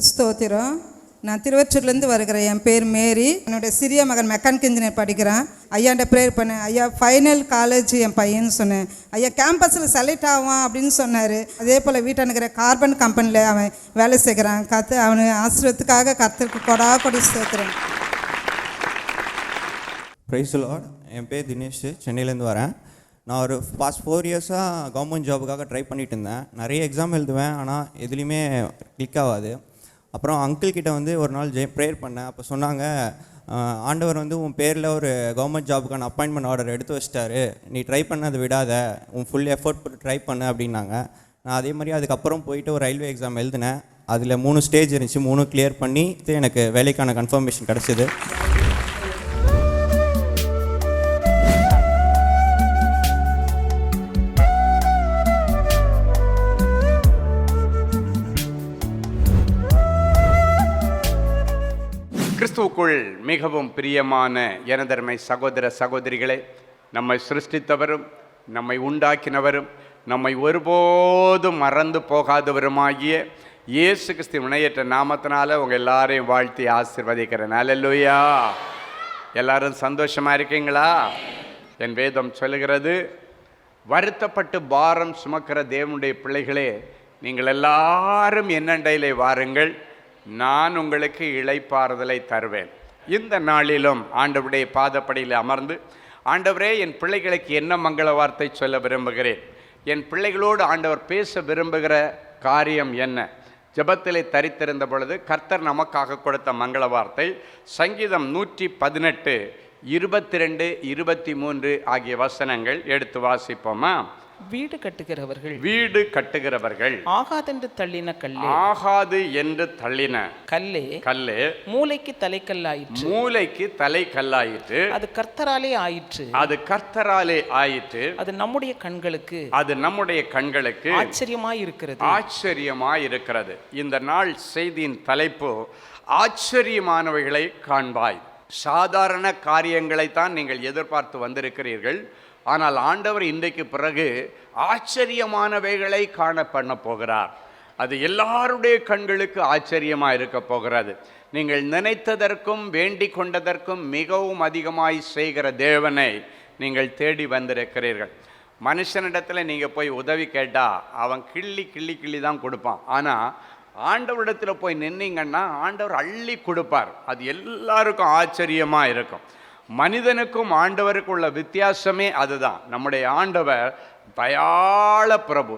ஸ்தோத்திரம். நான் திருவச்சூர்லேருந்து வருகிறேன். என் பேர் மேரி. என்னுடைய சிறிய மகன் மெக்கானிக் இன்ஜினியர் படிக்கிறான். ஐயாண்ட ப்ரேயர் பண்ணேன். ஐயா ஃபைனல் காலேஜ் என் பையன்னு சொன்னேன். ஐயா கேம்பஸில் செலக்ட் ஆவான் அப்படின்னு சொன்னார். அதே போல் வீட்டானுக்கிற கார்பன் கம்பெனியில் அவன் வேலை செய்கிறான். அவனு ஆசிரியத்துக்காக கர்த்தருக்கு கொடி சேர்த்துறேன். Praise the Lord. என் பேர் தினேஷ், சென்னையிலேருந்து வரேன். நான் ஒரு பாஸ்ட் 4 இயர்ஸாக கவர்மெண்ட் ஜாபுக்காக ட்ரை பண்ணிகிட்டு இருந்தேன். நிறைய எக்ஸாம் எழுதுவேன், ஆனால் எதுலேயுமே கிளிக் ஆகாது. அப்புறம் அங்கிள் கிட்ட வந்து ஒரு நாள் ப்ரேயர் பண்ணேன். அப்போ சொன்னாங்க, ஆண்டவர் வந்து உன் பேரில் ஒரு கவர்மெண்ட் ஜாபுக்கான அப்பாயின்மெண்ட் ஆர்டர் எடுத்து வச்சிட்டாரு, நீ ட்ரை பண்ணதை விடாத, உன் ஃபுல் எஃபோர்ட் போட்டு ட்ரை பண்ண அப்படின்னாங்க. நான் அதே மாதிரி அதுக்கப்புறம் போயிட்டு ஒரு ரயில்வே எக்ஸாம் எழுதினேன். அதில் 3 ஸ்டேஜ் இருந்துச்சு. 3 கிளியர் பண்ணி எனக்கு வேலைக்கான கன்ஃபர்மேஷன் கிடச்சிது. கிறிஸ்துவுக்குள் மிகவும் பிரியமான எனதருமை சகோதர சகோதரிகளே, நம்மை சிருஷ்டித்தவரும் நம்மை உண்டாக்கினவரும் நம்மை ஒருபோதும் மறந்து போகாதவருமாகிய இயேசு கிறிஸ்து இணையற்ற நாமத்தினால உங்கள் எல்லாரையும் வாழ்த்தி ஆசீர்வதிக்கிறேன். அல்லேலூயா. எல்லாரும் சந்தோஷமா இருக்கீங்களா? என் வேதம் சொல்லுகிறது, வருத்தப்பட்டு பாரம் சுமக்கிற தேவனுடைய பிள்ளைகளே, நீங்கள் எல்லாரும் என்னண்டையிலே வாருங்கள், நான் உங்களுக்கு இளைப்பாறுதலை தருவேன். இந்த நாளிலும் ஆண்டவருடைய பாதப்படியில் அமர்ந்து, ஆண்டவரே என் பிள்ளைகளுக்கு என்ன மங்கள வார்த்தை சொல்ல விரும்புகிறேன், என் பிள்ளைகளோடு ஆண்டவர் பேச விரும்புகிற காரியம் என்ன? ஜெபத்திலே தரித்திருந்த பொழுது கர்த்தர் நமக்காக கொடுத்த மங்கள வார்த்தை சங்கீதம் 118, 22, 23 ஆகிய வசனங்கள். எடுத்து வாசிப்போமா? வீடு கட்டுகிறவர்கள் ஆகாது என்று தள்ளின கல்லே மூலைக்கு தலைக்கல்லாயிற்று. அது கர்த்தராலே ஆயிற்று. அது நம்முடைய கண்களுக்கு ஆச்சரியமாயிருக்கிறது. இந்த நாள் செய்தியின் தலைப்பு, ஆச்சரியமானவைகளை காண்பாய். சாதாரண காரியங்களைத்தான் நீங்கள் எதிர்பார்த்து வந்திருக்கிறீர்கள். ஆனால் ஆண்டவர் இன்றைக்கு பிறகு ஆச்சரியமானவைகளை காண பண்ண போகிறார். அது எல்லாருடைய கண்களுக்கு ஆச்சரியமாக இருக்க போகிறது. நீங்கள் நினைத்ததற்கும் வேண்டிக் கொண்டதற்கும் மிகவும் அதிகமாய் செய்கிற தேவனை நீங்கள் தேடி வந்திருக்கிறீர்கள். மனுஷனிடத்தில் நீங்கள் போய் உதவி கேட்டால் அவன் கிள்ளி தான் கொடுப்பான். ஆனால் ஆண்டவரிடத்தில் போய் நின்னீங்கன்னா ஆண்டவர் அள்ளி கொடுப்பார். அது எல்லாருக்கும் ஆச்சரியமாக இருக்கும். மனிதனுக்கும் ஆண்டவருக்கும் உள்ள வித்தியாசமே அதுதான். நம்முடைய ஆண்டவர் தயாள பிரபு,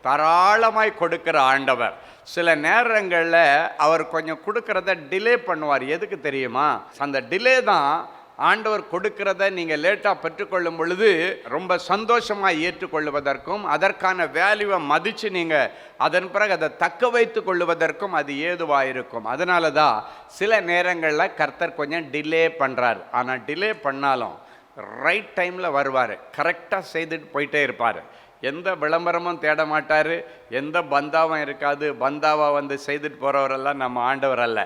தாராளமாய் கொடுக்கிற ஆண்டவர். சில நேரங்களில் அவர் கொஞ்சம் கொடுக்கறத டிலே பண்ணுவார். எதுக்கு தெரியுமா? அந்த டிலே தான் ஆண்டவர் கொடுக்கிறத நீங்கள் லேட்டாக பெற்றுக்கொள்ளும் பொழுது ரொம்ப சந்தோஷமாக ஏற்றுக்கொள்வதற்கும் அதற்கான வேல்யூவை மதித்து நீங்கள் அதன் பிறகு அதை தக்க வைத்து கொள்வதற்கும் அது ஏதுவாக இருக்கும். அதனால தான் சில நேரங்களில் கர்த்தர் கொஞ்சம் டிலே பண்ணுறார். ஆனால் டிலே பண்ணாலும் ரைட் டைமில் வருவார், கரெக்டாக செய்துட்டு போயிட்டே இருப்பார். எந்த விளம்பரமும் தேட மாட்டார், எந்த பந்தாவும் இருக்காது. பந்தாவா வந்து செய்துட்டு போகிறவரெல்லாம் நம்ம ஆண்டவர் அல்ல.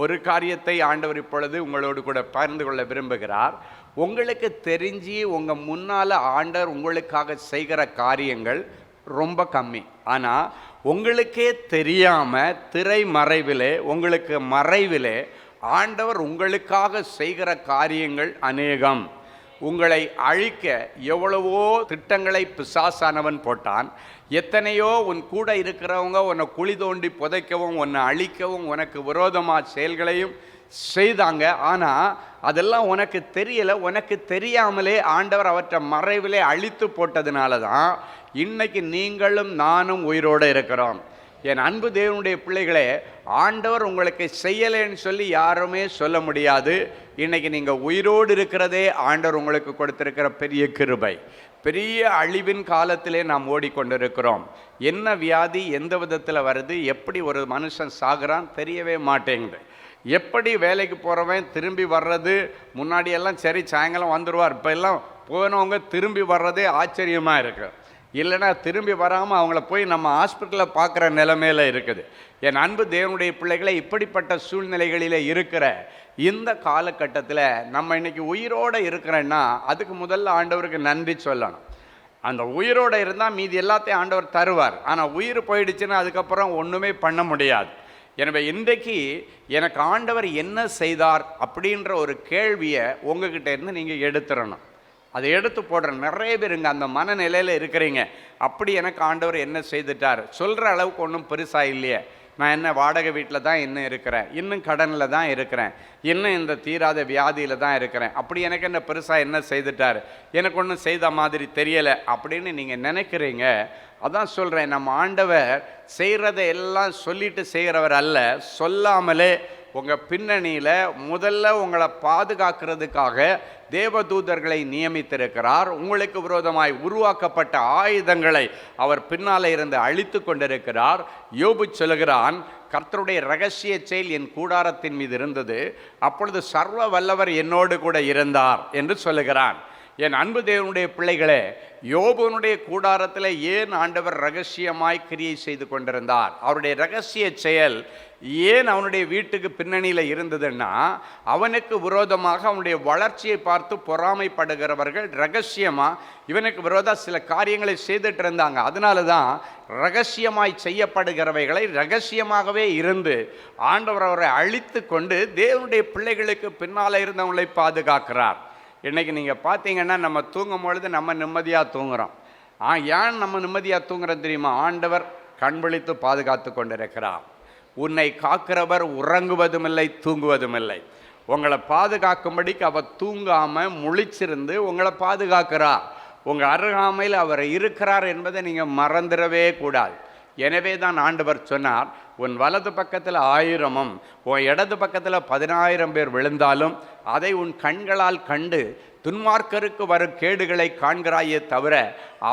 ஒரு காரியத்தை ஆண்டவர் இப்பொழுது உங்களோடு கூட பகிர்ந்து கொள்ள விரும்புகிறார். உங்களுக்கு தெரிஞ்சு உங்கள் முன்னால் ஆண்டவர் உங்களுக்காக செய்கிற காரியங்கள் ரொம்ப கம்மி. ஆனால் உங்களுக்கே தெரியாமல் திரைமறைவிலே, உங்களுக்கு மறைவிலே ஆண்டவர் உங்களுக்காக செய்கிற காரியங்கள் அநேகம். உங்களை அழிக்க எவ்வளவோ திட்டங்களை பிசாசானவன் போட்டான். எத்தனையோ உன் கூட இருக்கிறவங்க உன்னை குழி தோண்டி புதைக்கவும், உன்னை அழிக்கவும், உனக்கு விரோதமாக செயல்களையும் செய்தாங்க. ஆனால் அதெல்லாம் உனக்கு தெரியலை. உனக்கு தெரியாமலே ஆண்டவர் அவற்றை மறைவிலே அழித்து போட்டதுனால தான் இன்னைக்கு நீங்களும் நானும் உயிரோடு இருக்கிறோம். என் அன்பு தேவனுடைய பிள்ளைகளே, ஆண்டவர் உங்களுக்கு செய்யலைன்னு சொல்லி யாருமே சொல்ல முடியாது. இன்னைக்கு நீங்கள் உயிரோடு இருக்கிறதே ஆண்டவர் உங்களுக்கு கொடுத்திருக்கிற பெரிய கிருபை. பெரிய அழிவின் காலத்திலே நாம் ஓடிக்கொண்டிருக்கிறோம். என்ன வியாதி எந்த விதத்தில் வருது, எப்படி ஒரு மனுஷன் சாகுறான் தெரியவே மாட்டேங்குது. எப்படி வேலைக்கு போகிறவன் திரும்பி வர்றது, முன்னாடியெல்லாம் சரி சாயங்காலம் வந்துடுவார், இப்போ எல்லாம் போனவங்க திரும்பி வர்றதே ஆச்சரியமாக இருக்குது. இல்லைனா திரும்பி வராமல் அவங்கள போய் நம்ம ஹாஸ்பிட்டலில் பார்க்குற நிலைமையில் இருக்குது. என் அன்பு தேவனுடைய பிள்ளைகளை, இப்படிப்பட்ட சூழ்நிலைகளில் இருக்கிற இந்த காலகட்டத்தில் நம்ம இன்றைக்கி உயிரோடு இருக்கிறேன்னா அதுக்கு முதல்ல ஆண்டவருக்கு நன்றி சொல்லணும். அந்த உயிரோடு இருந்தால் மீதி எல்லாத்தையும் ஆண்டவர் தருவார். ஆனால் உயிர் போயிடுச்சுன்னா அதுக்கப்புறம் ஒன்றுமே பண்ண முடியாது. எனவே இன்றைக்கு எனக்கு ஆண்டவர் என்ன செய்தார் அப்படின்ற ஒரு கேள்வியை உங்ககிட்ட இருந்து நீங்கள் எடுத்துடணும். அதை எடுத்து போடுற நிறைய பேருங்க அந்த மனநிலையில் இருக்கிறீங்க. அப்படி எனக்கு ஆண்டவர் என்ன செய்துட்டார், சொல்கிற அளவுக்கு ஒன்றும் பெருசாக இல்லையே, நான் என்ன வாடகை வீட்டில் தான் இன்னும் இருக்கிறேன், இன்னும் கடனில் தான் இருக்கிறேன், இன்னும் இந்த தீராத வியாதியில் தான் இருக்கிறேன், அப்படி எனக்கு என்ன பெருசாக என்ன செய்துட்டார், எனக்கு ஒன்றும் செய்த மாதிரி தெரியலை அப்படின்னு நீங்கள் நினைக்கிறீங்க. அதான் சொல்கிறேன், நம்ம ஆண்டவர் செய்கிறதை எல்லாம் சொல்லிட்டு செய்கிறவர் அல்ல. சொல்லாமலே உங்கள் பின்னணியில் முதல்ல உங்களை பாதுகாக்கிறதுக்காக தேவதூதர்களை நியமித்திருக்கிறார். உங்களுக்கு விரோதமாய் உருவாக்கப்பட்ட ஆயுதங்களை அவர் பின்னாலே இருந்து அழித்து கொண்டிருக்கிறார். யோபு சொல்லுகிறான், கர்த்தருடைய இரகசிய செயல் என் கூடாரத்தின் மீது இருந்தது, அப்பொழுது சர்வ வல்லவர் என்னோடு கூட இருந்தார் என்று சொல்லுகிறான். என் அன்பு தேவனுடைய பிள்ளைகளே, யோபுனுடைய கூடாரத்தில் ஏன் ஆண்டவர் ரகசியமாய் கிரியை செய்து கொண்டிருந்தார்? அவருடைய இரகசிய செயல் ஏன் அவனுடைய வீட்டுக்கு பின்னணியில் இருந்ததுன்னா, அவனுக்கு விரோதமாக அவனுடைய வளர்ச்சியை பார்த்து பொறாமைப்படுகிறவர்கள் ரகசியமாக இவனுக்கு விரோத சில காரியங்களை செய்துட்டு இருந்தாங்க. அதனால தான் ரகசியமாய் செய்யப்படுகிறவைகளை ரகசியமாகவே இருந்து ஆண்டவர் அவரை அழித்து கொண்டு தேவனுடைய பிள்ளைகளுக்கு பின்னால் இருந்தவங்களை பாதுகாக்கிறார். இன்றைக்கி நீங்கள் பார்த்தீங்கன்னா நம்ம தூங்கும் பொழுது நம்ம நிம்மதியாக தூங்குகிறோம். ஏன் நம்ம நிம்மதியாக தூங்குறோம் தெரியுமா? ஆண்டவர் கண் விழித்து பாதுகாத்து கொண்டிருக்கிறார். உன்னை காக்கிறவர் உறங்குவதும் இல்லை, தூங்குவதும் இல்லை. உங்களை பாதுகாக்கும்படிக்கு அவர் தூங்காமல் முழிச்சிருந்து உங்களை பாதுகாக்கிறார். உங்கள் அருகாமையில் அவர் இருக்கிறார் என்பதை நீங்கள் மறந்துடவே கூடாது. எனவே தான் ஆண்டவர் சொன்னார், உன் வலது பக்கத்தில் 1000 உன் இடது பக்கத்தில் 10,000 பேர் விழுந்தாலும் அதை உன் கண்களால் கண்டு துன்மார்க்கருக்கு வரும் கேடுகளை காண்கிறாயே தவிர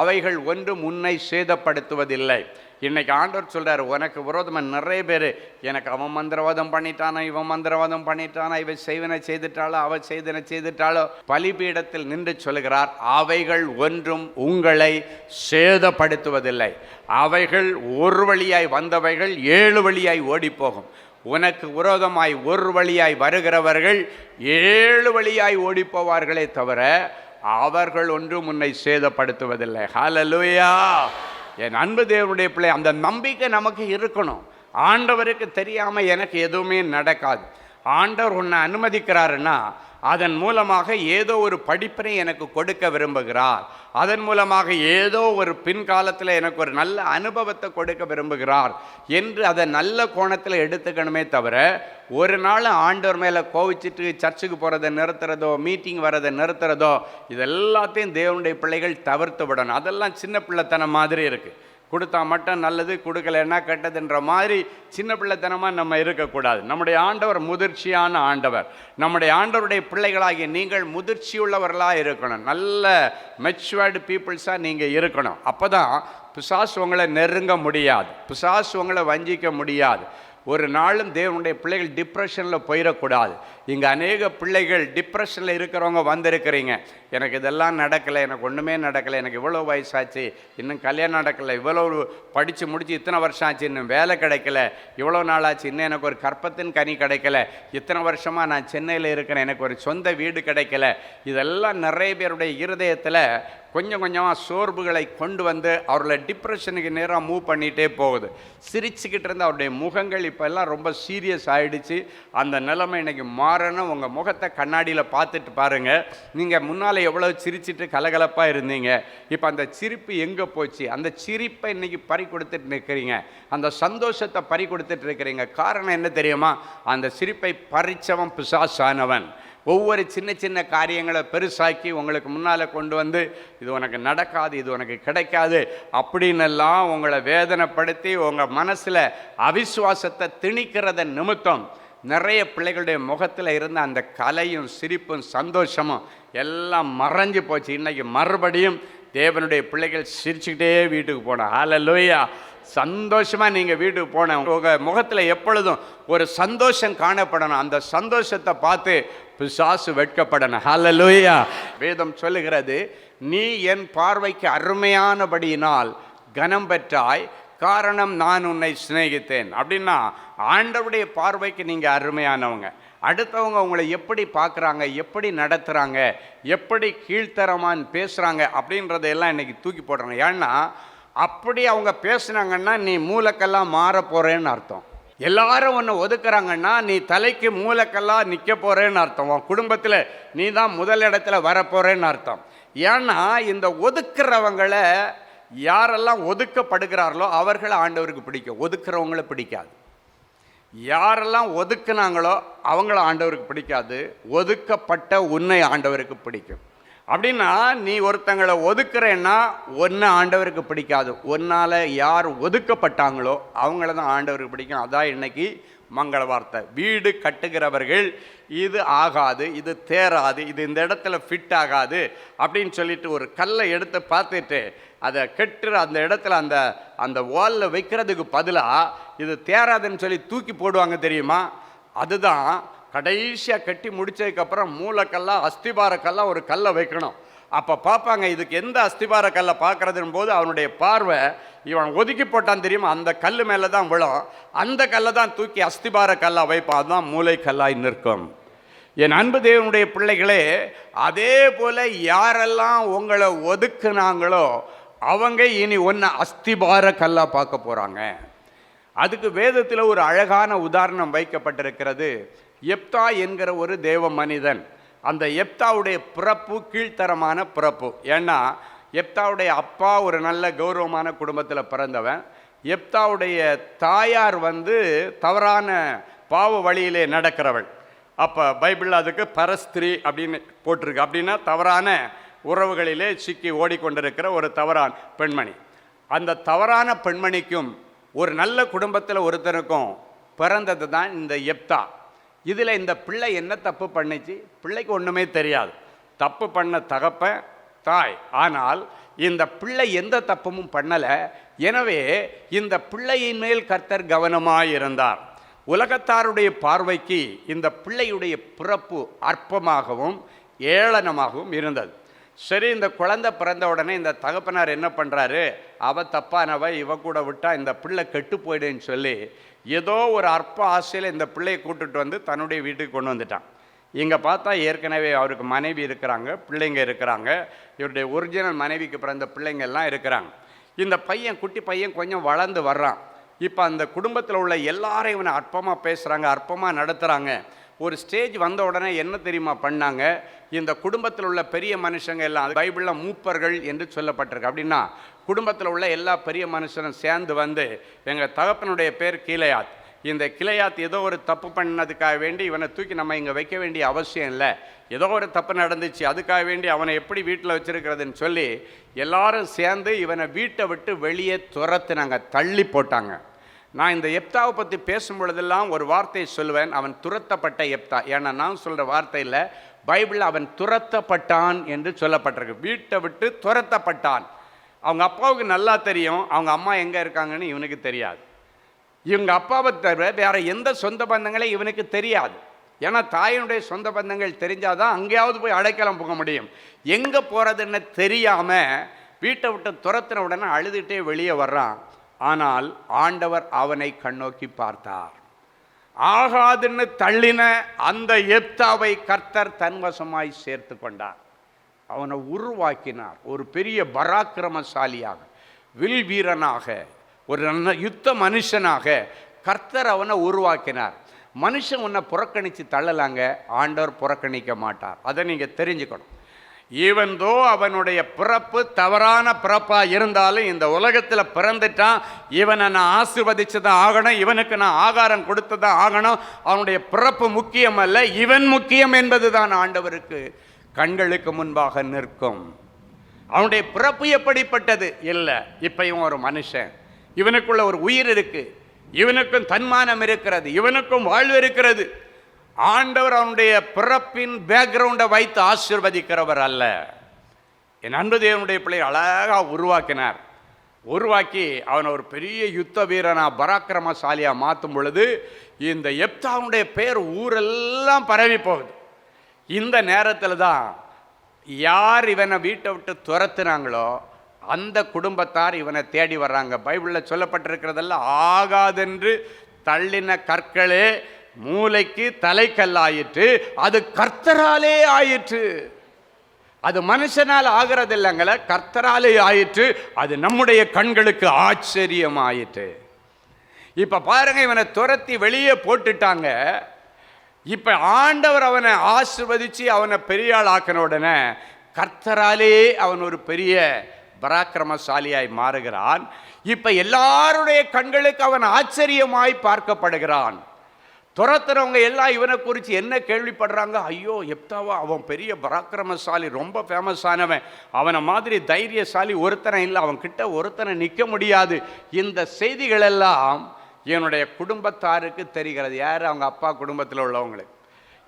அவைகள் ஒன்றும் உன்னை சேதப்படுத்துவதில்லை. இன்றைக்கி ஆண்டவர் சொல்கிறார், உனக்கு விரோதமாக நிறைய பேர் எனக்கு அவன் மந்திரவாதம் பண்ணிட்டானோ, இவன் மந்திரவாதம் பண்ணிட்டானோ, இவன் செய்வனை செய்துட்டாலோ, அவன் செய்தனை செய்துட்டாலோ, பலிபீடத்தில் நின்று சொல்கிறார், அவைகள் ஒன்றும் உங்களை சேதப்படுத்துவதில்லை. அவைகள் ஒரு வழியாய் வந்தவைகள் 7 வழியாய் ஓடிப்போகும். உனக்கு விரோதமாய் ஒரு வழியாய் வருகிறவர்கள் 7 வழியாய் ஓடிப்போவார்களே தவிர அவர்கள் ஒன்றும் உன்னை சேதப்படுத்துவதில்லை. ஹல்லேலூயா! என் அன்பு தேவனுடைய பிள்ளை, அந்த நம்பிக்கை நமக்கு இருக்கணும். ஆண்டவருக்கு தெரியாமல் எனக்கு எதுவுமே நடக்காது. ஆண்டவர் உன்னை அனுமதிக்கிறாருன்னா அதன் மூலமாக ஏதோ ஒரு படிப்பினை எனக்கு கொடுக்க விரும்புகிறார். அதன் மூலமாக ஏதோ ஒரு பின்காலத்தில் எனக்கு ஒரு நல்ல அனுபவத்தை கொடுக்க விரும்புகிறார் என்று அதை நல்ல கோணத்தில் எடுத்துக்கணுமே தவிர, ஒரு நாள் ஆண்டவர் மேலே கோவிச்சிட்டு சர்ச்சுக்கு போகிறத நிறுத்துறதோ, மீட்டிங் வரதை நிறுத்துறதோ, இதெல்லாத்தையும் தேவனுடைய பிள்ளைகள் தவிர்த்து விடணும். அதெல்லாம் சின்ன பிள்ளைத்தனம் மாதிரி இருக்குது. கொடுத்தா மட்டும் நல்லது, கொடுக்கலன்னா கெட்டதுன்ற மாதிரி சின்ன பிள்ளைத்தனமாக நம்ம இருக்கக்கூடாது. நம்முடைய ஆண்டவர் முதிர்ச்சியான ஆண்டவர். நம்முடைய ஆண்டவருடைய பிள்ளைகளாகிய நீங்கள் முதிர்ச்சியுள்ளவர்களாக இருக்கணும். நல்ல மெச்சுவர்டு பீப்புள்ஸாக நீங்கள் இருக்கணும். அப்போ தான் பிசாசு உங்களை நெருங்க முடியாது, பிசாசு உங்களை வஞ்சிக்க முடியாது. ஒரு நாளும் தேவனுடைய பிள்ளைகள் டிப்ரெஷனில் போயிடக்கூடாது. இங்கே அநேக பிள்ளைகள் டிப்ரெஷனில் இருக்கிறவங்க வந்திருக்கிறீங்க. எனக்கு இதெல்லாம் நடக்கலை, எனக்கு ஒன்றுமே நடக்கலை, எனக்கு இவ்வளோ வயசாச்சு, இன்னும் கல்யாணம் நடக்கலை, இவ்வளோ படித்து முடித்து இத்தனை வருஷம் ஆச்சு, இன்னும் வேலை கிடைக்கல, இவ்வளோ நாள் ஆச்சு, இன்னும் எனக்கு ஒரு கற்பத்தின் கனி கிடைக்கல, இத்தனை வருஷமாக நான் சென்னையில் இருக்கிறேன், எனக்கு ஒரு சொந்த வீடு கிடைக்கல. இதெல்லாம் நிறைய பேருடைய இருதயத்தில் கொஞ்சம் கொஞ்சமாக சோர்வுகளை கொண்டு வந்து அவர்களை டிப்ரெஷனுக்கு நேராக மூவ் பண்ணிகிட்டே போகுது. சிரிச்சுக்கிட்டு இருந்த அவருடைய முகங்கள் இப்போ எல்லாம் ரொம்ப சீரியஸ் ஆகிடுச்சு. அந்த நிலைமை இன்றைக்கி மாறணும். உங்கள் முகத்தை கண்ணாடியில் பார்த்துட்டு பாருங்கள். நீங்கள் முன்னால் எவ்வளோ சிரிச்சிட்டு கலகலப்பாக இருந்தீங்க, இப்போ அந்த சிரிப்பு எங்கே போச்சு? அந்த சிரிப்பை இன்றைக்கி பறி கொடுத்துட்டு நிற்கிறீங்க, அந்த சந்தோஷத்தை பறி கொடுத்துட்டு இருக்கிறீங்க. காரணம் என்ன தெரியுமா? அந்த சிரிப்பை பறிச்சவன் பிசாசானவன். ஒவ்வொரு சின்ன சின்ன காரியங்களை பெருசாக்கி உங்களுக்கு முன்னால் கொண்டு வந்து இது உனக்கு நடக்காது, இது உனக்கு கிடைக்காது அப்படின்னெல்லாம் உங்களை வேதனைப்படுத்தி உங்கள் மனசில் அவிசுவாசத்தை திணிக்கிறத நிமித்தம் நிறைய பிள்ளைகளுடைய முகத்தில் இருந்த அந்த கலையும் சிரிப்பும் சந்தோஷமும் எல்லாம் மறைஞ்சு போச்சு. இன்றைக்கி மறுபடியும் தேவனுடைய பிள்ளைகள் சிரிச்சுக்கிட்டே வீட்டுக்கு போனோம். ஹல்லேலூயா! சந்தோஷமாக நீங்கள் வீட்டுக்கு போன உங்கள் முகத்தில் எப்பொழுதும் ஒரு சந்தோஷம் காணப்படணும். அந்த சந்தோஷத்தை பார்த்து பிசாசு வெட்கப்படணும். ஹல்லேலூயா! வேதம் சொல்லுகிறது, நீ என் பார்வைக்கு அருமையானபடியினால் கனம் பெற்றாய், காரணம் நான் உன்னை சிநேகித்தேன். அப்படின்னா ஆண்டவருடைய பார்வைக்கு நீங்கள் அருமையானவங்க. அடுத்தவங்க உங்களை எப்படி பார்க்குறாங்க, எப்படி நடத்துகிறாங்க, எப்படி கீழ்த்தரமான்னு பேசுகிறாங்க அப்படின்றதையெல்லாம் இன்றைக்கி தூக்கி போடுறாங்க. ஏன்னா அப்படி அவங்க பேசுனாங்கன்னா நீ மூலக்கெல்லாம் மாற போகிறேன்னு அர்த்தம். எல்லாரும் உன்னை ஒதுக்குறாங்கன்னா நீ தலைக்கு மூலக்கெல்லாம் நிற்க போகிறேன்னு அர்த்தம். உன் குடும்பத்தில் நீ தான் முதல் இடத்துல வரப்போகிறேன்னு அர்த்தம். ஏன்னா இந்த ஒதுக்குறவங்களை யாரெல்லாம் ஒதுக்கப்படுகிறார்களோ அவர்களை ஆண்டவருக்கு பிடிக்கும், ஒதுக்குறவங்கள பிடிக்காது. யாரெல்லாம் ஒதுக்குனாங்களோ அவங்கள ஆண்டவருக்கு பிடிக்காது, ஒதுக்கப்பட்ட உன்னை ஆண்டவருக்கு பிடிக்கும். அப்படின்னா நீ ஒருத்தங்களை ஒதுக்குறேன்னா ஒன்று ஆண்டவருக்கு பிடிக்காது, ஒன்னால் யார் ஒதுக்கப்பட்டாங்களோ அவங்கள தான் ஆண்டவருக்கு பிடிக்கும். அதான் இன்னைக்கு மங்கள வார்த்தை. வீடு கட்டுகிறவர்கள் இது ஆகாது, இது தேராது, இது இந்த இடத்துல ஃபிட் ஆகாது அப்படின்னு சொல்லிட்டு ஒரு கல்லை எடுத்து பார்த்துட்டு அதை கெட்டு அந்த இடத்துல அந்த அந்த வாலில் வைக்கிறதுக்கு பதிலாக இது தேராதுன்னு சொல்லி தூக்கி போடுவாங்க தெரியுமா? அதுதான் கடைசியாக கட்டி முடித்ததுக்கப்புறம் மூலக்கல்லாக அஸ்திபாரக்கல்லாக ஒரு கல்லை வைக்கணும். அப்போ பார்ப்பாங்க இதுக்கு எந்த அஸ்திபார கல்லை பார்க்குறதுன்னு போது அவனுடைய பார்வை இவன் ஒதுக்கி போட்டான் தெரியுமா, அந்த கல் மேலே தான் விழும். அந்த கல்லை தான் தூக்கி அஸ்திபார கல்லாக வைப்பான், அதுதான் மூளை கல்லாய் நிற்கும். என் அன்பு தேவனுடைய பிள்ளைகளே, அதே போல் யாரெல்லாம் உங்களை ஒதுக்குனாங்களோ அவங்க இனி ஒன்று அஸ்திபார கல்லாக பார்க்க போகிறாங்க. அதுக்கு வேதத்தில் ஒரு அழகான உதாரணம் வைக்கப்பட்டிருக்கிறது. எப்தா என்கிற ஒரு தேவ மனிதன். அந்த எப்தாவுடைய பிறப்பு கீழ்த்தரமான பிறப்பு. ஏன்னா எப்தாவுடைய அப்பா ஒரு நல்ல கௌரவமான குடும்பத்தில் பிறந்தவன். எப்தாவுடைய தாயார் தவறான பாவ வழியிலே நடக்கிறவள். அப்போ பைபிளில் அதுக்கு பரஸ்திரி அப்படின்னு போட்டிருக்கு. அப்படின்னா தவறான உறவுகளிலே சிக்கி ஓடிக்கொண்டிருக்கிற ஒரு தவறான பெண்மணி. அந்த தவறான பெண்மணிக்கும் ஒரு நல்ல குடும்பத்தில் ஒருத்தனுக்கும் பிறந்தது தான் இந்த எப்தா. இதில் இந்த பிள்ளை என்ன தப்பு பண்ணிச்சு? பிள்ளைக்கு ஒன்றுமே தெரியாது. தப்பு பண்ண தகப்பன் தாய். ஆனால் இந்த பிள்ளை எந்த தப்பும் பண்ணலை. எனவே இந்த பிள்ளையின் மேல் கர்த்தர் கவனமாக இருந்தார். உலகத்தாருடைய பார்வைக்கு இந்த பிள்ளையுடைய பிறப்பு அற்பமாகவும் ஏளனமாகவும் இருந்தது. சரி, இந்த குழந்தை பிறந்த உடனே இந்த தகப்பனார் என்ன பண்ணுறாரு, அவ தப்பானவ, இவ கூட விட்டால் இந்த பிள்ளை கெட்டு போயிடுன்னு சொல்லி ஏதோ ஒரு அற்ப ஆசையில் இந்த பிள்ளையை கூட்டுட்டு தன்னுடைய வீட்டுக்கு கொண்டு வந்துட்டான். இங்கே பார்த்தா ஏற்கனவே அவருக்கு மனைவி இருக்கிறாங்க, பிள்ளைங்க இருக்கிறாங்க. இவருடைய ஒரிஜினல் மனைவிக்கு பிறந்த பிள்ளைங்க எல்லாம் இருக்கிறாங்க. இந்த பையன், குட்டி பையன் கொஞ்சம் வளர்ந்து வர்றான். இப்போ அந்த குடும்பத்தில் உள்ள எல்லாரையும் இவனை அற்பமாக பேசுகிறாங்க, அற்பமாக நடத்துகிறாங்க. ஒரு ஸ்டேஜ் வந்த உடனே என்ன தெரியுமா பண்ணாங்க, இந்த குடும்பத்தில் உள்ள பெரிய மனுஷங்க எல்லாம், பைபிளில் மூப்பர்கள் என்று சொல்லப்பட்டிருக்கு. அப்படின்னா குடும்பத்தில் உள்ள எல்லா பெரிய மனுஷனும் சேர்ந்து எங்கள் தகப்பனுடைய பேர் கிளையாத். இந்த கிளையாத் ஏதோ ஒரு தப்பு பண்ணதுக்காக வேண்டி இவனை தூக்கி நம்ம இங்கே வைக்க வேண்டிய அவசியம் இல்லை, ஏதோ ஒரு தப்பு நடந்துச்சு, அதுக்காக வேண்டி அவனை எப்படி வீட்டில் வச்சுருக்கிறதுன்னு சொல்லி எல்லாரும் சேர்ந்து இவனை வீட்டை விட்டு வெளியே துரத்துனாங்க, தள்ளி போட்டாங்க. நான் இந்த எப்தாவை பற்றி பேசும் பொழுதெல்லாம் ஒரு வார்த்தையை சொல்லுவேன், அவன் துரத்தப்பட்ட எப்தா. ஏன்னா நான் சொல்கிற வார்த்தை இல்லை, பைபிளில் அவன் துரத்தப்பட்டான் என்று சொல்லப்பட்டிருக்கு. வீட்டை விட்டு துரத்தப்பட்டான். அவங்க அப்பாவுக்கு நல்லா தெரியும் அவங்க அம்மா எங்கே இருக்காங்கன்னு இவனுக்கு தெரியாது. இவங்க அப்பாவை தவிர வேறு எந்த சொந்த பந்தங்களே இவனுக்கு தெரியாது. ஏன்னா தாயினுடைய சொந்த பந்தங்கள் தெரிஞ்சாதான் அங்கேயாவது போய் அடைக்கலம் போக முடியும். எங்கே போகிறதுன்னு தெரியாமல் வீட்டை விட்டு துரத்தின உடனே அழுதுகிட்டே வெளியே வர்றான். ஆனால் ஆண்டவர் அவனை கண்ணோக்கி பார்த்தார். ஆகாதுன்னு தள்ளின அந்த எப்தாவை கர்த்தர் தன்வசமாய் சேர்த்து கொண்டார். அவனை உருவாக்கினார். ஒரு பெரிய பராக்கிரமசாலியாக, வில் வீரனாக, ஒரு யுத்த மனுஷனாக கர்த்தர் அவனை உருவாக்கினார். மனுஷன் உன்னை புறக்கணித்து தள்ளலாங்க, ஆண்டவர் புறக்கணிக்க மாட்டார். அதை நீங்கள் தெரிஞ்சுக்கணும். ஈவன்தோ அவனுடைய பிறப்பு தவறான பிறப்பாக இருந்தாலும் இந்த உலகத்தில் பிறந்துட்டான், இவனை நான் ஆசீர்வதிச்சு தான் ஆகணும், இவனுக்கு நான் ஆகாரம் கொடுத்து தான் ஆகணும். அவனுடைய பிறப்பு முக்கியம் அல்ல, இவன் முக்கியம் என்பது தான் ஆண்டவருக்கு கண்களுக்கு முன்பாக நிற்கும். அவனுடைய பிறப்பு எப்படிப்பட்டது இல்லை, இப்போ இவன் ஒரு மனுஷன், இவனுக்குள்ள ஒரு உயிர் இருக்கு, இவனுக்கும் தன்மானம் இருக்கிறது, இவனுக்கும் வாழ்வு இருக்கிறது. ஆண்டவர் அவனுடைய பிறப்பின் பேக்ரவுண்டை வைத்து ஆசீர்வதிக்கிறவர் அல்ல. என் அன்பு தேவனுடைய பிள்ளை அழகாக உருவாக்கினார். உருவாக்கி அவனை ஒரு பெரிய யுத்த வீரனா, பராக்கிரமசாலியாக மாற்றும் பொழுது இந்த எப்தாவுடைய பேர் ஊரெல்லாம் பரவி போகுது. இந்த நேரத்தில் தான் யார் இவனை வீட்டை விட்டு துரத்துனாங்களோ அந்த குடும்பத்தார் இவனை தேடி வர்றாங்க. பைபிளில் சொல்லப்பட்டிருக்கிறதெல்லாம் ஆகாதென்று தள்ளின கற்களே மூளைக்கு தலைக்கல்லாயிற்று. அது கர்த்தராலே ஆயிற்று. அது மனுஷனால் ஆகிறது இல்லைங்கள, கர்த்தராலே ஆயிற்று. அது நம்முடைய கண்களுக்கு ஆச்சரியமாயிற்று. இப்ப பாருங்க, இவனை துரத்தி வெளியே போட்டுட்டாங்க. இப்ப ஆண்டவர் அவனை ஆசீர்வதிச்சு அவனை பெரிய ஆள் ஆக்கின உடனே கர்த்தராலே அவன் ஒரு பெரிய பராக்கிரமசாலியாய் மாறுகிறான். இப்ப எல்லாருடைய கண்களுக்கு அவன் ஆச்சரியமாய் பார்க்கப்படுகிறான். துரத்துறவங்க எல்லாம் இவனை குறித்து என்ன கேள்விப்படுறாங்க? ஐயோ, எப்தாவா, அவன் பெரிய பராக்கிரமசாலி, ரொம்ப ஃபேமஸ் ஆனவன், அவனை மாதிரி தைரியசாலி ஒருத்தனை இல்லை, அவன் கிட்ட ஒருத்தனை நிற்க முடியாது. இந்த செய்திகள் எல்லாம் என்னுடைய குடும்பத்தாருக்கு தெரிகிறது. யார்? அவங்க அப்பா குடும்பத்தில் உள்ளவங்களுக்கு.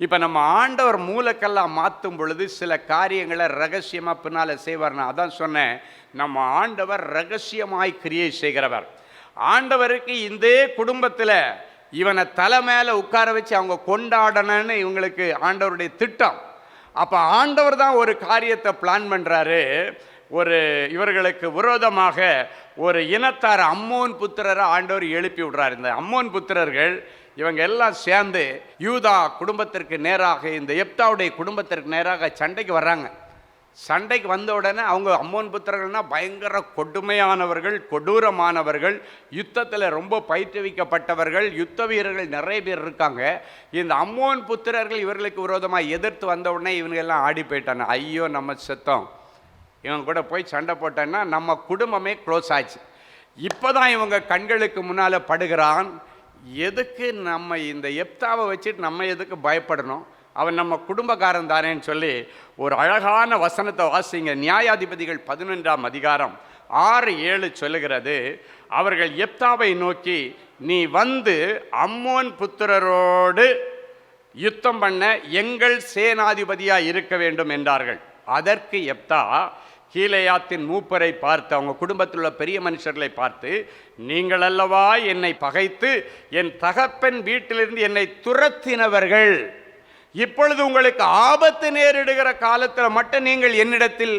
இப்போ நம்ம ஆண்டவர் மூலக்கெல்லாம் மாற்றும் பொழுது சில காரியங்களை ரகசியமாக பின்னால் செய்வார். நான் அதான் சொன்னேன், நம்ம ஆண்டவர் ரகசியமாய் கிரியை செய்கிறவர். ஆண்டவருக்கு இந்த குடும்பத்தில் இவனை தலை மேலே உட்கார வச்சு அவங்க கொண்டாடணும்னு இவங்களுக்கு ஆண்டவருடைய திட்டம். அப்போ ஆண்டவர் தான் ஒரு காரியத்தை பிளான் பண்ணுறாரு. இவர்களுக்கு விரோதமாக ஒரு இனத்தார் அம்மோன் புத்திரரை ஆண்டவர் எழுப்பி விடுறார். இந்த அம்மோன் புத்திரர்கள் இவங்க எல்லாம் சேர்ந்து யூதா குடும்பத்திற்கு நேராக, இந்த எப்தாவுடைய குடும்பத்திற்கு நேராக சண்டைக்கு வர்றாங்க. சண்டைக்கு வந்த உடனே அவங்க அம்மோன் புத்திரர்கள்னால் பயங்கர கொடுமையானவர்கள், கொடூரமானவர்கள், யுத்தத்தில் ரொம்ப பயிற்றுவிக்கப்பட்டவர்கள், யுத்த வீரர்கள் நிறைய பேர் இருக்காங்க. இந்த அம்மோன் புத்திரர்கள் இவர்களுக்கு விரோதமாக எதிர்த்து வந்த உடனே இவங்கெல்லாம் ஆடி போயிட்டாங்க. ஐயோ, நம்ம செத்தோம், இவங்க கூட போய் சண்டை போட்டோன்னா நம்ம குடும்பமே க்ளோஸ் ஆச்சு. இப்போ தான் இவங்க கண்களுக்கு முன்னால் படுகிறான். எதுக்கு நம்ம இந்த எப்தாவை வச்சுட்டு நம்ம எதுக்கு பயப்படணும், அவன் நம்ம குடும்பக்காரன் தானேன்னு சொல்லி ஒரு அழகான வசனத்தை வாசிங்க. நியாயாதிபதிகள் 11ஆம் அதிகாரம் 6-7 சொல்லுகிறது. அவர்கள் எப்தாவை நோக்கி, நீ வந்து அம்மோன் புத்திரரோடு யுத்தம் பண்ண எங்கள் சேனாதிபதியாக இருக்க வேண்டும் என்றார்கள். அதற்கு எப்தா கீலேயாத்தின் மூப்பரை பார்த்து, அவங்க குடும்பத்தில் உள்ள பெரிய மனுஷர்களை பார்த்து, நீங்கள் அல்லவா என்னை பகைத்து என் தகப்பன் வீட்டிலிருந்து என்னை துரத்தினவர்கள், இப்பொழுது உங்களுக்கு ஆபத்து நேரிடுகிற காலத்தில் மட்டும் நீங்கள் என்னிடத்தில்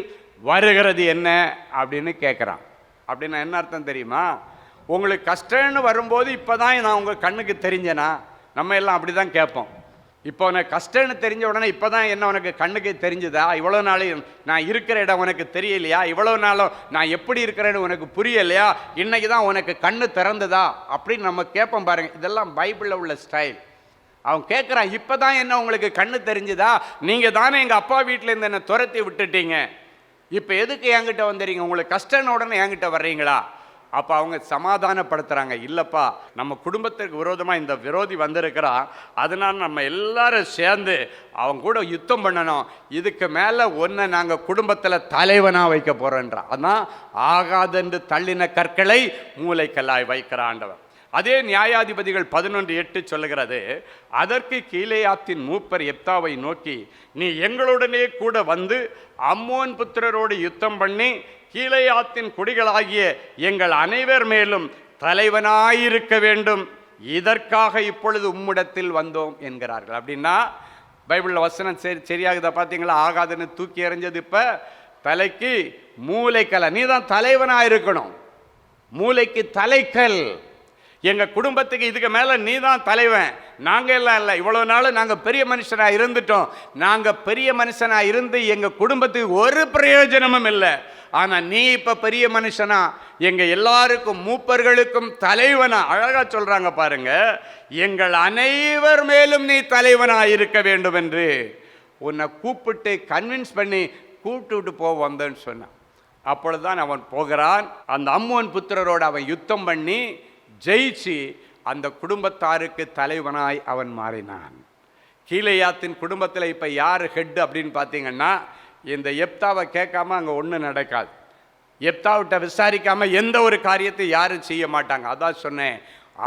வருகிறது என்ன அப்படின்னு கேட்குறான். அப்படின்னா என்ன அர்த்தம் தெரியுமா? உங்களுக்கு கஷ்டம்னு வரும்போது இப்போ தான் நான் உங்கள் கண்ணுக்கு தெரிஞ்சேனா? நம்ம எல்லாம் அப்படி தான் கேட்போம். இப்போ உனக்கு கஷ்டம்னு தெரிஞ்ச உடனே இப்போ தான் என்ன உனக்கு கண்ணுக்கு தெரிஞ்சுதா? இவ்வளோ நாள் நான் இருக்கிற இடம் உனக்கு தெரியலையா? இவ்வளோ நாளும் நான் எப்படி இருக்கிறேன்னு உனக்கு புரியலையா? இன்னைக்கு தான் உனக்கு கண்ணு திறந்துதா அப்படின்னு நம்ம கேட்போம் பாருங்க. இதெல்லாம் பைபிளில் உள்ள ஸ்டைல். அவன் கேட்குறான், இப்போ தான் என்ன உங்களுக்கு கண்ணு தெரிஞ்சுதா? நீங்கள் தானே எங்கள் அப்பா வீட்டிலேருந்து என்னை துரத்தி விட்டுட்டீங்க, இப்போ எதுக்கு என்கிட்ட வந்துடுறீங்க? உங்களுக்கு கஷ்டம்னு உடனே என்கிட்ட வர்றீங்களா? அப்போ அவங்க சமாதானப்படுத்துகிறாங்க, இல்லைப்பா, நம்ம குடும்பத்திற்கு விரோதமாக இந்த விரோதி வந்திருக்கிறான், அதனால் நம்ம எல்லாரும் சேர்ந்து அவங்க கூட யுத்தம் பண்ணணும், இதுக்கு மேலே ஒன்றை நாங்கள் குடும்பத்தில் தலைவனாக வைக்க போகிறோன்றான். அதான் ஆகாதென்று தள்ளின கற்களை மூளைக்கல்லாய் வைக்கிற ஆண்டவர். அதே நியாயாதிபதிகள் 11:8 சொல்லுகிறது. அதற்கு கீலேயாத்தின் மூப்பர் எப்தாவை நோக்கி, நீ எங்களுடனே கூட வந்து அம்மோன் புத்திரரோடு யுத்தம் பண்ணி கீலேயாத்தின் குடிகளாகிய எங்கள் அனைவர் மேலும் தலைவனாயிருக்க வேண்டும், இதற்காக இப்பொழுது உம்மிடத்தில் வந்தோம் என்கிறார்கள். அப்படின்னா பைபிளில் வசனம் சரியாகுதா பார்த்தீங்களா? ஆகாதுன்னு தூக்கி எறிஞ்சது இப்போ தலைக்கு மூளைக்கல்ல. நீ தான் தலைவனாக இருக்கணும், மூளைக்கு தலைக்கல். எங்கள் குடும்பத்துக்கு இதுக்கு மேலே நீ தான் தலைவன், நாங்கள் எல்லாம் இல்லை, இவ்வளோ நாள் நாங்கள் பெரிய மனுஷனாக இருந்துட்டோம், நாங்கள் பெரிய மனுஷனாக இருந்து எங்கள் குடும்பத்துக்கு ஒரு பிரயோஜனமும் இல்லை, ஆனால் நீ இப்போ பெரிய மனுஷனா எங்கள் எல்லாருக்கும் மூப்பர்களுக்கும் தலைவனா. அழகாக சொல்கிறாங்க பாருங்க, எங்கள் அனைவர் மேலும் நீ தலைவனாக இருக்க வேண்டும் என்று உன்னை கூப்பிட்டு கன்வின்ஸ் பண்ணி கூப்பிட்டு போக வந்தேன்னு சொன்னான். அப்பொழுதுதான் அவன் போகிறான். அந்த அம்மோன் புத்திரரோடு அவன் யுத்தம் பண்ணி ஜெயிச்சு அந்த குடும்பத்தாருக்கு தலைவனாய் அவன் மாறினான். கீலேயாத்தின் குடும்பத்தில் இப்போ யார் ஹெட் அப்படின்னு பார்த்தீங்கன்னா, இந்த எப்தாவை கேட்காம அங்கே ஒன்றும் நடக்காது. எப்தாவிட்ட விசாரிக்காம எந்த ஒரு காரியத்தை யாரும் செய்ய மாட்டாங்க. அதான் சொன்னேன்,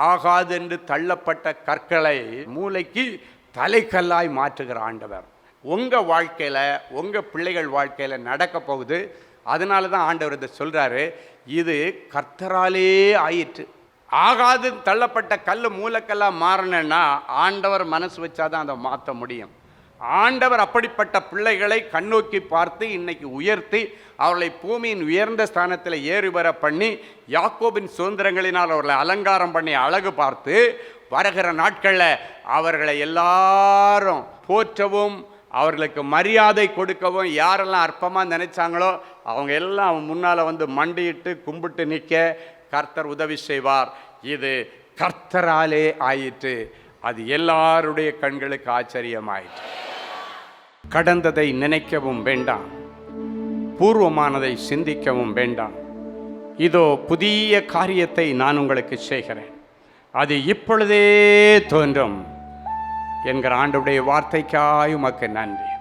ஆகாது என்று தள்ளப்பட்ட கற்களை மூளைக்கு தலைக்கல்லாய் மாற்றுகிற ஆண்டவர் உங்கள் வாழ்க்கையில், உங்கள் பிள்ளைகள் வாழ்க்கையில் நடக்க போகுது. அதனால தான் ஆண்டவர் இதை சொல்கிறாரு, இது கர்த்தராலே ஆயிற்று. ஆகாது தள்ளப்பட்ட கல் மூலக்கெல்லாம் மாறணுன்னா ஆண்டவர் மனசு வச்சாதான் அதை மாற்ற முடியும். ஆண்டவர் அப்படிப்பட்ட பிள்ளைகளை கண்ணோக்கி பார்த்து இன்னைக்கு உயர்த்தி அவர்களை பூமியின் உயர்ந்த ஸ்தானத்தில் ஏறி வர பண்ணி யாக்கோபின் சுதந்திரங்களினால் அவர்களை அலங்காரம் பண்ணி அழகு பார்த்து வருகிற நாட்களில் அவர்களை எல்லாரும் போற்றவும் அவர்களுக்கு மரியாதை கொடுக்கவும் யாரெல்லாம் அற்பமாக நினைச்சாங்களோ அவங்க எல்லாம் முன்னால் வந்து மண்டியிட்டு கும்பிட்டு நிற்க கர்த்தர் உதவி செய்வார். இது கர்த்தராலே ஆயிற்று. அது எல்லாருடைய கண்களுக்கு ஆச்சரியமாயிற்று. கடந்ததை நினைக்கவும் வேண்டாம், பூர்வமானதை சிந்திக்கவும் வேண்டாம். இதோ புதிய காரியத்தை நான் உங்களுக்கு செய்கிறேன், அது இப்பொழுதே தோன்றும் என்கிற ஆண்டவருடைய வார்த்தைக்காய் உமக்கு நன்றி.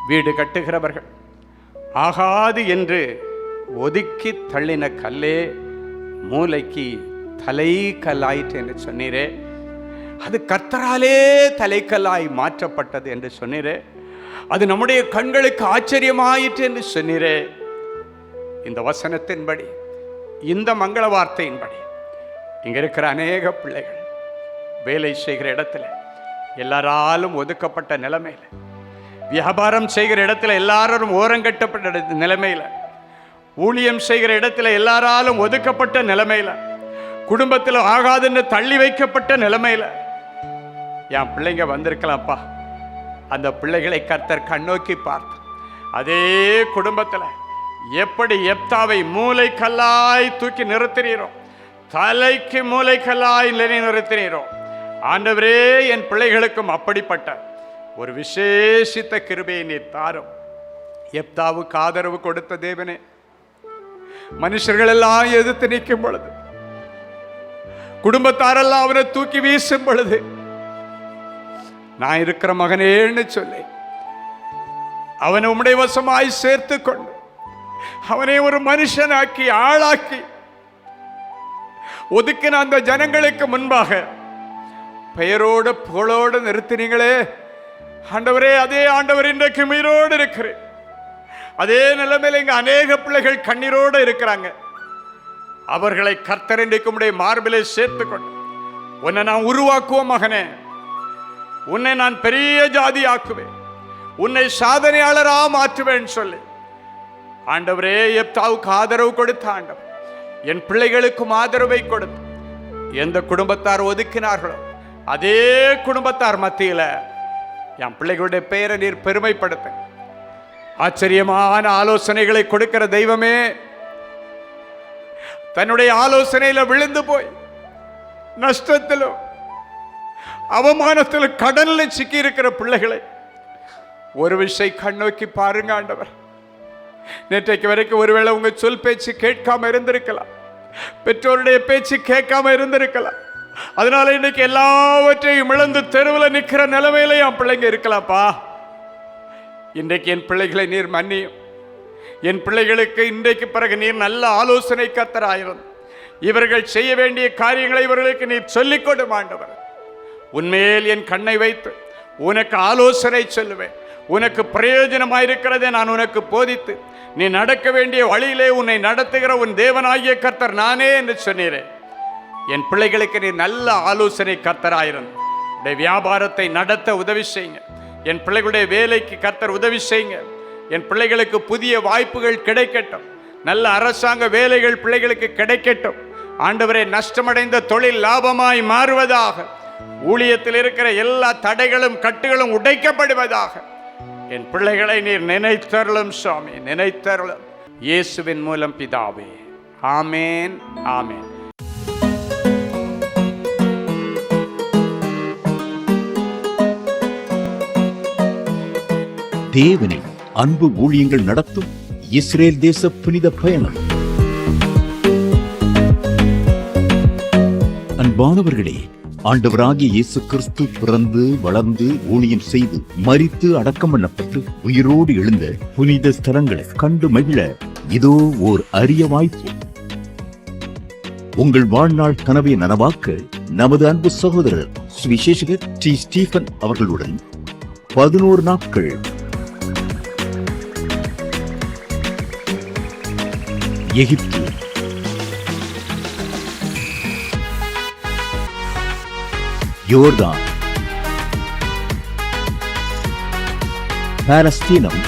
வீடு கட்டுகிறவர்கள் ஆகாது என்று ஒதுக்கி தள்ளின கல்லே மூளைக்கு தலைக்கல்லாயிற்று என்று சொன்னீரே, அது கர்த்தராலே தலைக்கல்லாய் மாற்றப்பட்டது என்று சொன்னீரே, அது நம்முடைய கண்களுக்கு ஆச்சரியமாயிற்று என்று சொன்னீரே. இந்த வசனத்தின்படி, இந்த மங்கள வார்த்தையின்படி இங்க இருக்கிற அநேக பிள்ளைகள் வேலை செய்கிற இடத்துல எல்லாராலும் ஒதுக்கப்பட்ட நிலைமையில், வியாபாரம் செய்கிற இடத்துல எல்லாரும் ஓரங்கட்டப்பட்ட நிலைமையில், ஊழியம் செய்கிற இடத்துல எல்லாராலும் ஒதுக்கப்பட்ட நிலைமையில், குடும்பத்தில் ஆகாதுன்னு தள்ளி வைக்கப்பட்ட நிலைமையில் என் பிள்ளைங்க வந்திருக்கலாம்ப்பா. அந்த பிள்ளைகளை கர்த்தர் கண்ணோக்கி பார்த்து அதே குடும்பத்தில் எப்படி எப்தாவை மூளைக்கல்லாய் தூக்கி நிறுத்தினீரோ, தலைக்கு மூளைக்கல்லாய் நிறுத்தினீரோ, ஆண்டவரே என் பிள்ளைகளுக்கும் அப்படிப்பட்ட ஒரு விசேஷித்த கிருபையை நீர் தாரும். எப்தாவுக்கு ஆதரவு கொடுத்த தேவனே, மனுஷர்கள் எல்லாம் எதிர்த்து நிற்கும் பொழுது, குடும்பத்தாரெல்லாம் அவனை தூக்கி வீசும் பொழுது, நான் இருக்கிற மகனேன்னு சொல்லி அவனை உம்முடைய வசமாய் சேர்த்து கொண்டு அவனை ஒரு மனுஷனாக்கி ஆளாக்கி ஒதுக்கின அந்த ஜனங்களுக்கு முன்பாக பெயரோடு புகழோடு நிறுத்தினீங்களே ஆண்டவரே. அதே ஆண்டவர் இன்றைக்கு உயிரோடு இருக்கிறேன். அதே நிலைமையில் இங்க அநேக பிள்ளைகள் கண்ணீரோடு இருக்கிறாங்க. அவர்களை கர்த்தர் இன்றைக்கு உம்முடைய மார்பிலே சேர்த்து கொண்டு, உன்னை நான் உருவாக்குவோம் மகனே, உன்னை நான் பெரிய ஜாதி ஆக்குவேன், உன்னை சாதனையாளரா மாற்றுவேன் சொல்லி ஆண்டவரே எப்தாவுக்கு ஆதரவு கொடுத்த ஆண்டவர் என் பிள்ளைகளுக்கும் ஆதரவை கொடுத்து, எந்த குடும்பத்தார் ஒதுக்கினார்களோ அதே குடும்பத்தார் மத்தியில் என் பிள்ளைகளுடைய பெயரை நீர் பெருமைப்படுத்த, ஆச்சரியமான ஆலோசனைகளை கொடுக்கிற தெய்வமே, தன்னுடைய ஆலோசனையில விழுந்து போய் நஷ்டத்திலும் அவமானத்திலும் கடல்ல சிக்கி இருக்கிற பிள்ளைகளை ஒரு விஷயம் கண்ணோக்கி பாருங்க ஆண்டவர். நேற்றைக்கு வரைக்கும் ஒருவேளை உங்க சொல் பேச்சு கேட்காம இருந்திருக்கலாம், பெற்றோருடைய பேச்சு கேட்காம இருந்திருக்கலாம். அதனால இன்னைக்கு எல்லாவற்றையும் இழந்து தெருவில் நிற்கிற நிலைமையில என் பிள்ளைங்க இருக்கலாம்ப்பா. இன்றைக்கு என் பிள்ளைகளை நீர் மன்னியும். என் பிள்ளைகளுக்கு இன்றைக்கு பிறகு நீர் நல்ல ஆலோசனை கர்த்தராயிரும். இவர்கள் செய்ய வேண்டிய காரியங்களை இவர்களுக்கு நீர் சொல்லிக் கொடு ஆண்டவர். உன்மேல் என் கண்ணை வைத்து உனக்கு ஆலோசனை சொல்லுவேன். உனக்கு பிரயோஜனமாயிருக்கிறதை நான் உனக்கு போதித்து நீ நடக்க வேண்டிய வழியிலே உன்னை நடத்துகிற உன் தேவனாகிய கர்த்தர் நானே என்று சொன்னீரே. என் பிள்ளைகளுக்கு நீ நல்ல ஆலோசனை கர்த்தராயிருந்து வியாபாரத்தை நடத்த உதவி செய்யுங்க. என் பிள்ளைகளுடைய வேலைக்கு கர்த்தர் உதவி செய்யுங்க. என் பிள்ளைகளுக்கு புதிய வாய்ப்புகள் கிடைக்கட்டும். நல்ல அரசாங்க வேலைகள் பிள்ளைகளுக்கு கிடைக்கட்டும். ஆண்டவரே, நஷ்டமடைந்த தொழில் லாபமாய் மாறுவதாக. ஊழியத்தில் இருக்கிற எல்லா தடைகளும் கட்டுகளும் உடைக்கப்படுவதாக. என் பிள்ளைகளை நீர் நினைத்தருளும் சுவாமி, நினைத்தருளும். இயேசுவின் மூலம் பிதாவே, ஆமேன், ஆமேன். தேவனை அன்பு ஊழியங்கள் நடத்தும் இஸ்ரேல் தேச புனித பயணம். அன்பானவர்களே, ஆண்டவராகிய இயேசு கிறிஸ்து பிறந்து வளர்ந்து ஊழியம் செய்து மரித்து அடக்கம் பண்ணப்பட்டு உயிரோடு எழுந்த புனித ஸ்தலங்களை கண்டு மகிழ இதோ ஓர் அரிய வாய்ப்பு. உங்கள் வாழ்நாள் கனவை நனவாக்க நமது அன்பு சகோதரர் சுவிசேஷகர் டி. ஸ்டீபன் அவர்களுடன் 11 நாட்கள் எகிப்து, யோர்தான், பாலஸ்தீனம்,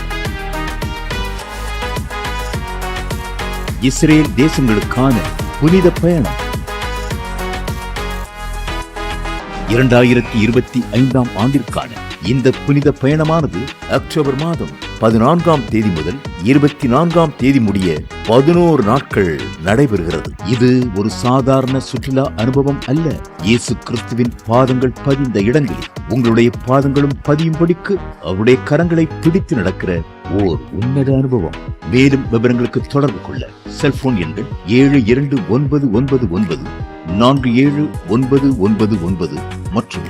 இஸ்ரேல் தேசங்களுக்கான புனித பயணம். 2025 ஆண்டிற்கான இந்த புனித பயணமானது அக்டோபர் மாதம் 14ஆம் தேதி முதல் 24ஆம் தேதி முடிய 11 நாட்கள் நடைபெறுகிறது. இது ஒரு சாதாரண சுற்றுலா அனுபவம் அல்ல. இயேசு கிறிஸ்துவின் பாதங்கள் பதிந்த இடங்களில் உங்களுடைய பாதங்களும் பதியும்படிக்கு அவருடைய கரங்களை பிடித்து நடக்கிற ஓர் உன்னத அனுபவம். மேலும் விவரங்களுக்கு தொடர்பு கொள்ள செல்போன் எண்கள் 7299 மற்றும்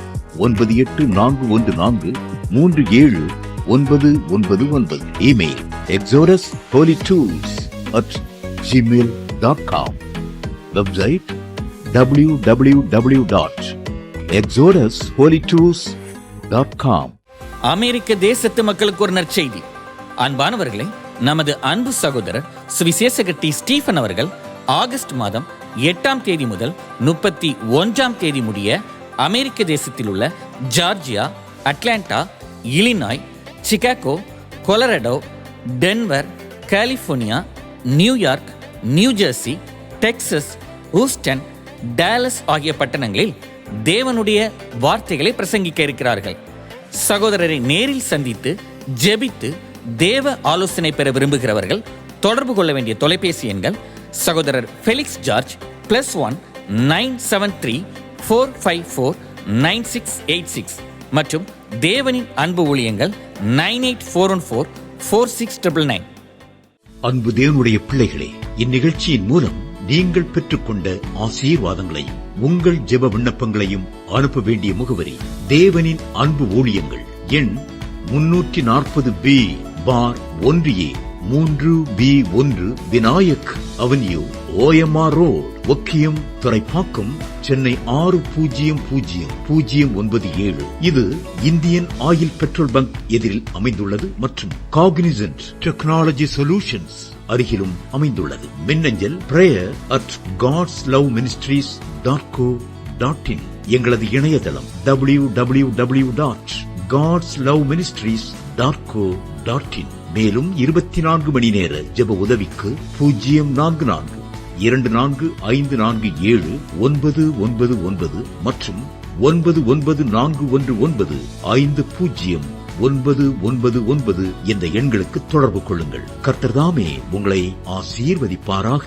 9841437999. Email exodusholytours@gmail.com. Website www.exodusholytours.com. அமெரிக்க தேசத்து மக்களுக்கு ஒரு நற்செய்தி. அன்பானவர்களே, நமது அன்பு சகோதரர் சுவிசேஷக டி. ஸ்டீஃபன் அவர்கள் ஆகஸ்ட் மாதம் 8ஆம் தேதி முதல் 31ஆம் தேதி முடிய அமெரிக்க தேசத்தில் உள்ள Georgia, Atlanta, Illinois, Chicago, Colorado, Denver, California, New York, New Jersey, Texas, Houston, Dallas ஆகிய பட்டணங்களில் தேவனுடைய வார்த்தைகளை பிரசங்கிக்க இருக்கிறார்கள். சகோதரரை நேரில் சந்தித்து ஜெபித்து தேவ ஆலோசனை பெற விரும்புகிறவர்கள் தொடர்பு கொள்ள வேண்டிய தொலைபேசி எண்கள் சகோதரர் ஃபெலிக்ஸ் ஜார்ஜ் +1 973 454 9686 மற்றும் தேவனின் அன்பு ஊழியங்கள் 9841 44699. அன்பு தேவனுடைய பிள்ளைகளே, இந்நிகழ்ச்சியின் மூலம் நீங்கள் பெற்றுக்கொண்ட ஆசீர்வாதங்களையும் உங்கள் ஜெப விண்ணப்பங்களையும் அனுப்ப வேண்டிய முகவரி தேவனின் அன்பு ஊழியங்கள், எண் 340B பார் 1A 3B1 Vinayak avenue, OMR road, Okkiyam, Thoraipakkam, Chennai 600097. இது இந்தியன் ஆயில் பெட்ரோல் பங்க் எதிரில் அமைந்துள்ளது மற்றும் காக்னிசன்ட் டெக்னாலஜி சொல்யூஷன்ஸ் அருகிலும் அமைந்துள்ளது. மின்னஞ்சல் prayer@godsloveministries.co.in. எங்களது இணையதளம் www.godsloveministries.co.in. மேலும் 24 மணி நேர ஜெப உதவிக்கு 04454547999 மற்றும் 9941950999 என்ற எண்களுக்கு தொடர்பு கொள்ளுங்கள். கர்த்தர் தாமே உங்களை ஆசீர்வதிப்பாராக.